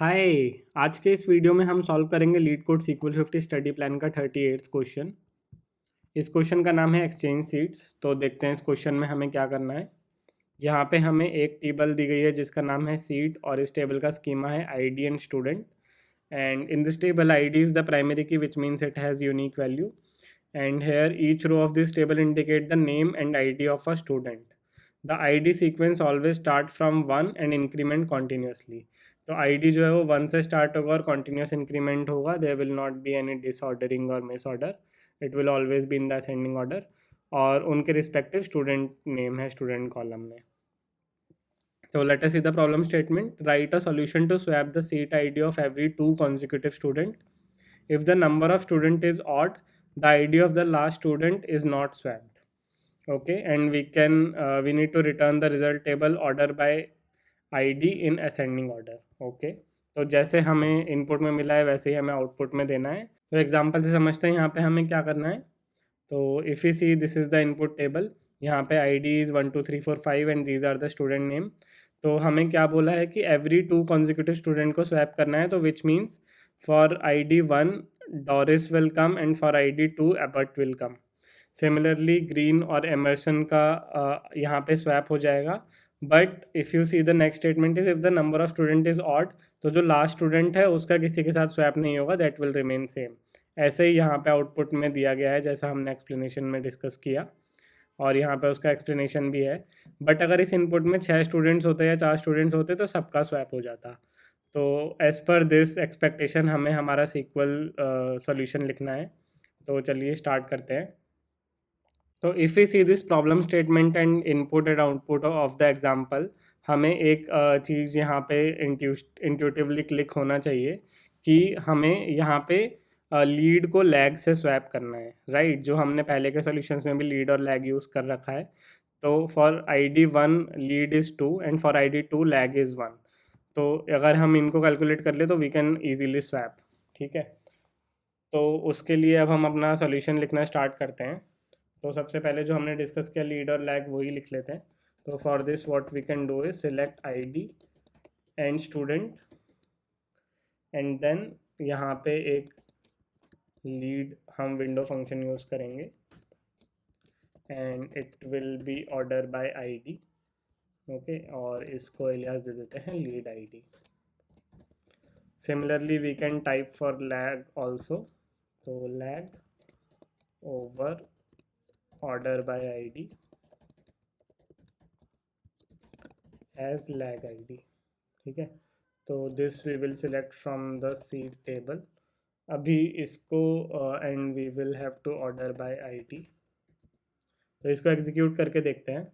हाय। आज के इस वीडियो में हम सॉल्व करेंगे LeetCode SQL 50 study plan का 38th क्वेश्चन। इस क्वेश्चन का नाम है एक्सचेंज सीट्स। तो देखते हैं इस क्वेश्चन में हमें क्या करना है। यहाँ पे हमें एक टेबल दी गई है जिसका नाम है सीट और इस टेबल का स्कीमा है ID and student. And in this table ID is the primary key which means it has unique value. And here each row of this table indicate the name and ID of a student. The ID sequence always start from 1 and increment continuously. तो ID जो है वो 1 से start होगा और continuous increment होगा. There will not be any disordering or misorder. It will always be in the ascending order. और उनके रिस्पेक्टिव स्टूडेंट नेम है स्टूडेंट कॉलम में. So let us see the problem statement. Write a solution to swap the seat ID of every two consecutive student. If the number of student is odd, the ID of the last student is not swapped. Okay, and we need to return the result table order by ID in ascending order. Okay, तो जैसे हमें input में मिला है वैसे ही हमें output में देना है. तो एग्जांपल से समझते हैं यहाँ पे हमें क्या करना है. तो if you see this is the input table. यहाँ पे ID is 1 2 3 4 5 and these are the student name. तो हमें क्या बोला है कि एवरी टू कॉन्जिक्यूटिव स्टूडेंट को स्वैप करना है. तो which means for ID 1 Doris will come and for ID 2 Ebert will come. Similarly Green और एमर्सन का यहाँ पे स्वैप हो जाएगा. But if you see the next statement is if the number of student is odd, तो जो last student है उसका किसी के साथ स्वैप नहीं होगा, दैट विल रिमेन सेम. ऐसे ही यहाँ पे आउटपुट में दिया गया है जैसा हमने एक्सप्लेनेशन में डिस्कस किया और यहाँ पे उसका एक्सप्लेनेशन भी है. बट अगर इस इनपुट में 6 स्टूडेंट्स होते या 4 स्टूडेंट्स होते तो सबका स्वैप हो जाता. तो एज़ पर दिस एक्सपेक्टेशन हमें हमारा सीक्वल सॉल्यूशन लिखना है. तो चलिए स्टार्ट करते हैं. तो if we see this problem statement and input and output of the example, हमें एक चीज़ यहाँ पे इंट्यूटिवली क्लिक होना चाहिए कि हमें यहाँ पे लीड को लैग से स्वैप करना है, राइट. जो हमने पहले के सॉल्यूशंस में भी लीड और लैग यूज़ कर रखा है. तो for ID 1 lead is 2 and for ID 2 lag is 1. तो अगर हम इनको कैलकुलेट कर ले तो वी कैन ईजीली स्वैप. ठीक है, तो उसके लिए अब हम अपना सॉल्यूशन लिखना स्टार्ट करते हैं. तो सबसे पहले जो हमने डिस्कस किया लीड और लैग वही लिख लेते हैं. तो for this what we can do is select ID and student and then यहाँ पे एक लीड हम विंडो फंक्शन यूज़ करेंगे and it will be order by ID. Okay, और इसको एलियास दे देते हैं lead ID. Similarly we can type for lag also. तो lag over order by ID as lag ID. ठीक है, तो this we will select from the seat table. अभी इसको and we will have to order by ID. तो इसको execute करके देखते हैं.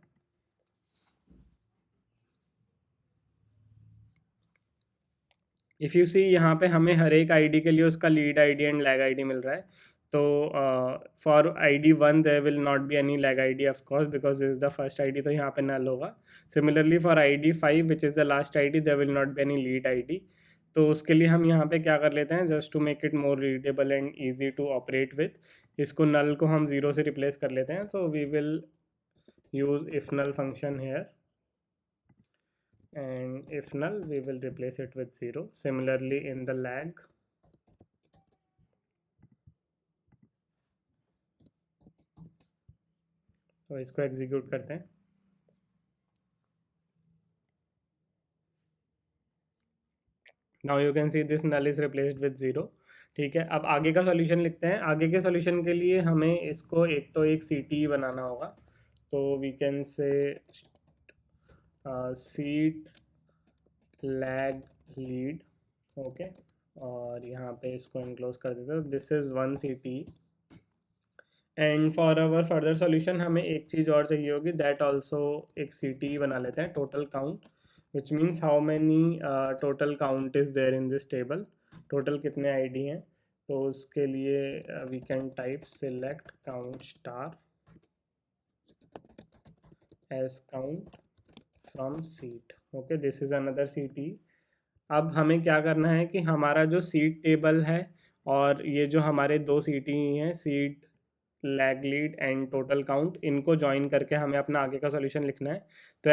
इफ़ यू सी यहाँ पे हमें हर एक ID के लिए उसका lead ID and lag ID मिल रहा है. तो for ID 1 there will not be any lag ID of course because this is the first ID, तो यहाँ पे नल होगा. Similarly for ID 5 which is the last ID there will not be any lead ID. तो उसके लिए हम यहाँ पे क्या कर लेते हैं, just to make it more readable and easy to operate with, इसको नल को हम 0 से रिप्लेस कर लेते हैं. तो we will use if null function here and if null we will replace it with 0. Similarly in the lag, तो इसको एग्जीक्यूट करते हैं. Now you can see this null is replaced with 0. ठीक है, अब आगे का सॉल्यूशन लिखते हैं. आगे के सॉल्यूशन के लिए हमें इसको एक CTE बनाना होगा. तो we can say seat lag lead. Okay, और यहाँ पे इसको एनक्लोज कर देते हैं. This is 1 CTE. And for our further solution हमें एक चीज़ और चाहिए होगी, दैट ऑल्सो एक CTE बना लेते हैं, total count, which means how many total count is there in this table. टोटल कितने ID हैं. तो उसके लिए we can type select count star as count from seat. Okay, this is another CTE. अब हमें क्या करना है कि हमारा जो सीट टेबल है और ये जो हमारे दो CTE हैं, seat lag lead and total count, इनको ज्वाइन करके हमें अपना आगे का सॉल्यूशन लिखना है. तो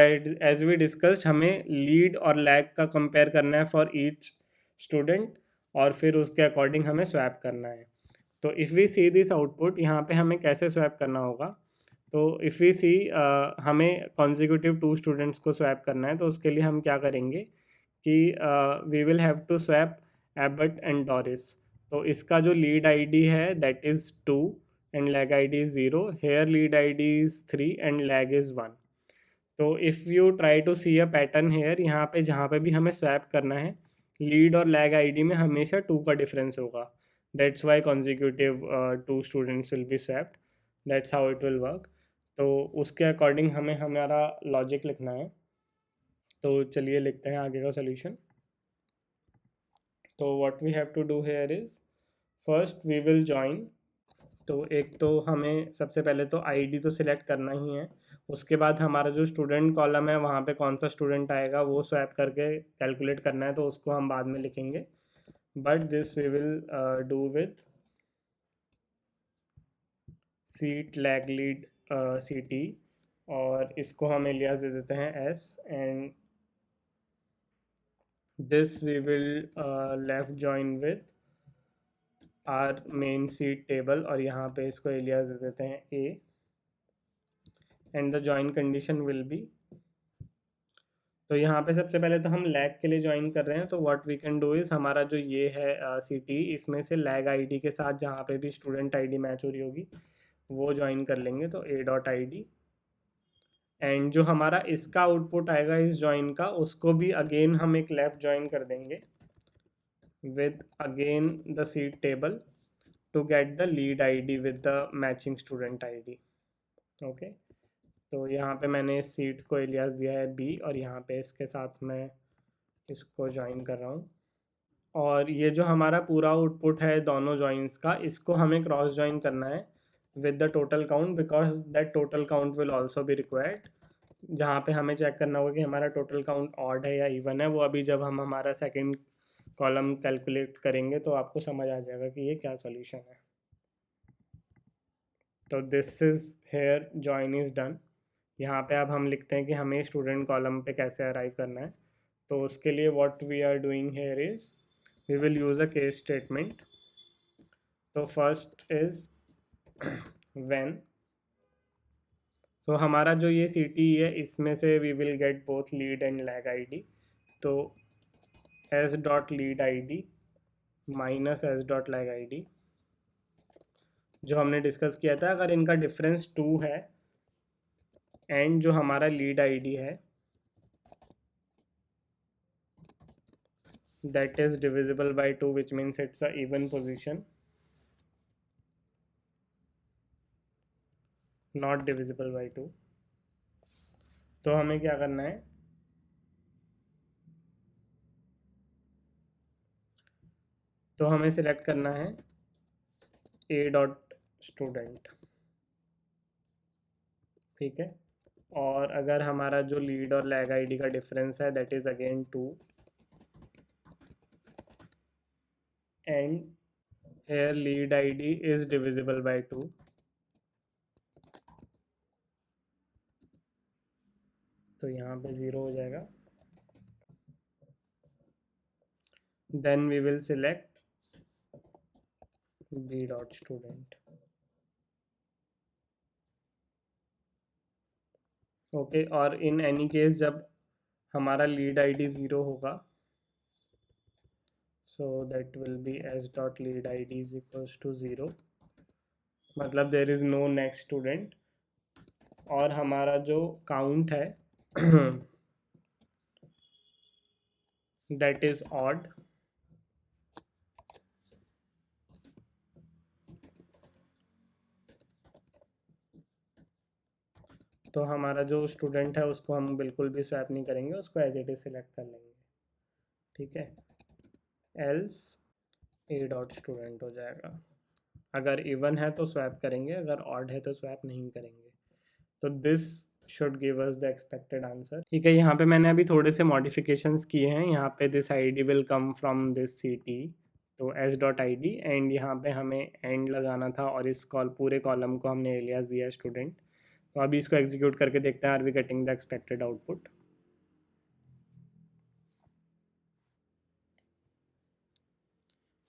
एज वी डिस्कस्ड हमें लीड और लैग का कंपेयर करना है फॉर ईच स्टूडेंट, और फिर उसके अकॉर्डिंग हमें स्वैप करना है। तो if we see this output, यहाँ पे हमें कैसे स्वैप करना होगा, तो इफ़ वी सी हमें कॉन्जिक्यूटिव 2 स्टूडेंट्स को स्वैप करना है, तो उसके लिए हम क्या करेंगे कि we will have to swap Abbot and Doris. तो इसका जो लीड आईडी है that is 2 and lag ID is 0, here lead ID is 3 and lag is 1। तो if you try to see a pattern here, यहाँ पे जहाँ पे भी हमें स्वैप करना है, लीड और लैग आईडी में हमेशा 2 का डिफरेंस होगा। That's why consecutive 2 students will be swapped. That's how it will work. तो उसके अकॉर्डिंग हमें हमारा लॉजिक लिखना है। तो चलिए लिखते हैं आगे का सोल्यूशन। तो what we have to do here is, first we will join. तो एक तो हमें सबसे पहले तो आईडी तो सिलेक्ट करना ही है, उसके बाद हमारा जो स्टूडेंट कॉलम है वहाँ पे कौन सा स्टूडेंट आएगा वो स्वैप करके कैलकुलेट करना है, तो उसको हम बाद में लिखेंगे। But this we will do with seat lag lead C T, और इसको हम एलियास दे देते हैं S, and this we will left join with our main seat table, और यहाँ पे इसको एलियास दे देते हैं A, and the join condition will be. तो यहाँ पे सबसे पहले तो हम लैग के लिए ज्वाइन कर रहे हैं, तो what we can do is, हमारा जो ये है सी टी, इसमें से लैग आईडी के साथ जहाँ पे भी स्टूडेंट आईडी मैच हो रही होगी वो ज्वाइन कर लेंगे, तो ए डॉट आई डी। एंड जो हमारा इसका आउटपुट आएगा इस ज्वाइन का, उसको भी अगेन हम एक लेफ्ट ज्वाइन कर देंगे with again the seat table to get the lead ID with the matching student ID. Okay, तो यहाँ पे मैंने इस सीट को एलियास दिया है बी, और यहाँ पे इसके साथ मैं इसको ज्वाइन कर रहा हूँ। और ये जो हमारा पूरा आउटपुट है दोनों जॉइंस का, इसको हमें क्रॉस ज्वाइन करना है with the total count, because that total count will also be required. जहाँ पे हमें चेक करना होगा कि हमारा टोटल काउंट ऑड है या इवन है, वो अभी जब हम हमारा सेकंड कॉलम कैलकुलेट करेंगे तो आपको समझ आ जाएगा कि ये क्या सॉल्यूशन है। तो this is here join is done. यहाँ पे अब हम लिखते हैं कि हमें स्टूडेंट कॉलम पे कैसे अराइव करना है। तो उसके लिए what we are doing here is, we will use a case statement. तो फर्स्ट इज़ व्हेन, तो हमारा जो ये सी टी है इसमें से we will get both lead and lag ID. तो S dot lead ID minus S dot lag ID, जो हमने डिस्कस किया था, अगर इनका डिफरेंस 2 है एंड जो हमारा लीड आईडी है that is divisible by 2, which means it's a even position, not divisible by 2। तो हमें क्या करना है, तो हमें सिलेक्ट करना है ए डॉट स्टूडेंट, ठीक है। और अगर हमारा जो लीड और लैग आईडी का डिफरेंस है that is again 2, and here lead ID is divisible by 2, तो यहाँ पे 0 हो जाएगा। Then we will select B dot student. Okay, और इन एनी केस जब हमारा लीड आईडी 0 होगा, so that will be S dot lead ID is equals to 0, मतलब there is no next student, और हमारा जो काउंट है दैट इज ऑड। तो हमारा जो स्टूडेंट है उसको हम बिल्कुल भी स्वैप नहीं करेंगे, उसको एज इट इज सिलेक्ट कर लेंगे, ठीक है। एल्स ए डॉट स्टूडेंट हो जाएगा। अगर इवन है तो स्वैप करेंगे, अगर ऑड है तो स्वैप नहीं करेंगे। तो this should give us the expected answer, ठीक है। यहाँ पे मैंने अभी थोड़े से मॉडिफिकेशंस किए हैं। यहाँ पे this ID will come from this C T, तो S dot I D, and यहाँ पे हमें एंड लगाना था, और इस पूरे कॉलम को हमने एलियास दिया स्टूडेंट। तो अभी इसको एग्जीक्यूट करके देखते हैं, are we getting the expected output.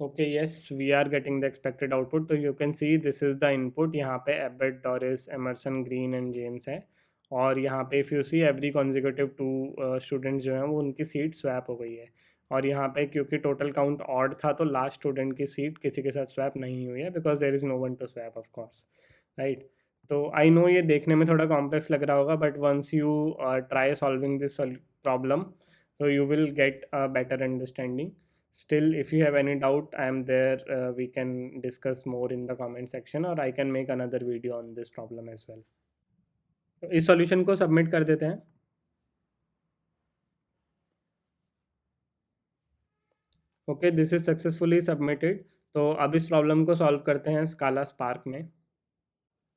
Okay yes we are getting the expected output. तो you can see this is the input. यहाँ पे Abbott, Doris, Emerson, Green and James है। और यहाँ पे if you see every consecutive 2 students जो हैं वो उनकी सीट स्वैप हो गई है। और यहाँ पे क्योंकि टोटल काउंट ऑड था तो लास्ट स्टूडेंट की सीट किसी के साथ स्वैप नहीं हुई है, because there is no one to swap of course, right. तो आई नो ये देखने में थोड़ा कॉम्प्लेक्स लग रहा होगा, but once you try solving this problem so you will get a better understanding. Still, if you have any doubt, I am there. We can discuss more in the comment section, or I can make another video on this problem as well. तो इस solution को submit कर देते हैं। Okay this is successfully submitted. तो अब इस problem को सॉल्व करते हैं स्काला स्पार्क में।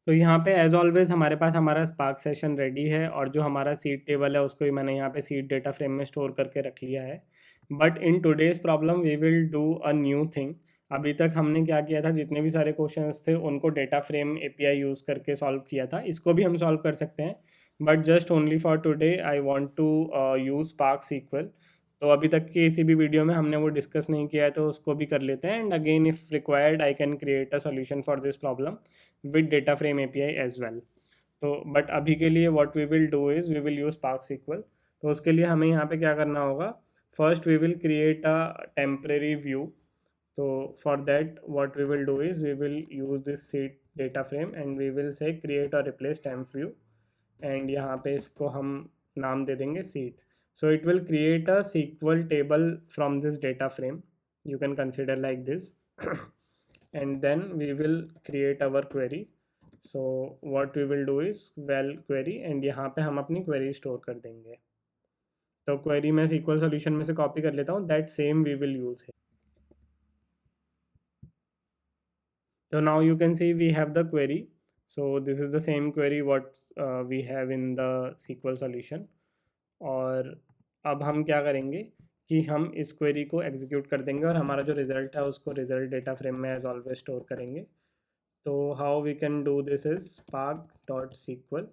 तो यहाँ पे एज ऑलवेज हमारे पास हमारा स्पार्क सेशन रेडी है, और जो हमारा सीड टेबल है उसको ही मैंने यहाँ पे सीड डेटा फ्रेम में स्टोर करके रख लिया है। But in today's problem we will do a new thing. अभी तक हमने क्या किया था, जितने भी सारे क्वेश्चंस थे उनको डेटा फ्रेम एपीआई यूज़ करके सॉल्व किया था। इसको भी हम सॉल्व कर सकते हैं, but just only for today I want to use Spark SQL. तो अभी तक की किसी भी वीडियो में हमने वो डिस्कस नहीं किया है, तो उसको भी कर लेते हैं। And again if required I can create a solution for this problem with data frame API as well. तो बट अभी के लिए what we will do is we will use Spark SQL. तो उसके लिए हमें यहाँ पे क्या करना होगा, first we will create a temporary view. तो for that what we will do is we will use this seat data frame and we will say create और रिप्लेस टेम्प व्यू। एंड यहाँ पे इसको हम नाम दे देंगे seat. So it will create a SQL table from this data frame. You can consider like this. And then we will create our query. So what we will do is val query, and यहाँ पे हम अपनी query store कर देंगे। तो query मैं SQL solution में से copy कर लेता हूँ, that same we will use here. So now you can see we have the query. So this is the same query what we have in the SQL solution. और अब हम क्या करेंगे कि हम इस क्वेरी को एग्जीक्यूट कर देंगे और हमारा जो रिज़ल्ट है उसको रिज़ल्ट डेटा फ्रेम में एज ऑलवेज स्टोर करेंगे। तो how we can do this is Spark dot SQL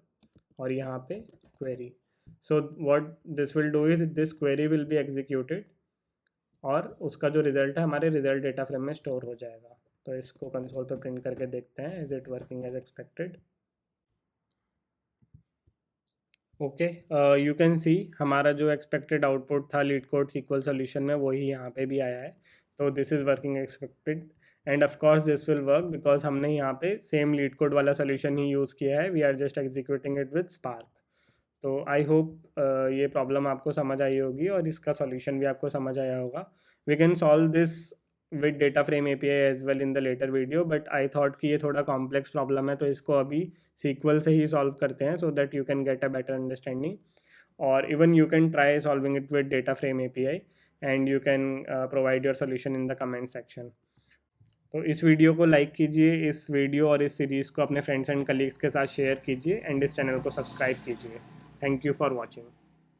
और यहाँ पे query. So what this will do is this query will be executed और उसका जो रिज़ल्ट है हमारे रिज़ल्ट डेटा फ्रेम में स्टोर हो जाएगा। तो इसको कंसोल पर प्रिंट करके देखते हैं, is it working as expected. Okay you can see हमारा जो एक्सपेक्टेड आउटपुट था लीड कोड सीक्वल सोल्यूशन में वही यहाँ पे भी आया है। तो this is working expected and of course this will work because हमने यहाँ पे सेम लीड कोड वाला सोल्यूशन ही यूज़ किया है। We are just executing it with Spark. तो आई होप ये प्रॉब्लम आपको समझ आई होगी और इसका सोल्यूशन भी आपको समझ आया होगा। We can solve this with data frame API as well in the later video, but I thought कि ये थोड़ा कॉम्प्लेक्स प्रॉब्लम है तो इसको अभी सीक्वल से ही सॉल्व करते हैं so that you can get a better understanding. और even you can try solving it with data frame API and you can provide your solution in the comment section. तो इस वीडियो को like कीजिए, इस video और इस series को अपने फ्रेंड्स एंड कलीग्स के साथ शेयर कीजिए एंड इस चैनल को सब्सक्राइब कीजिए। Thank you for watching.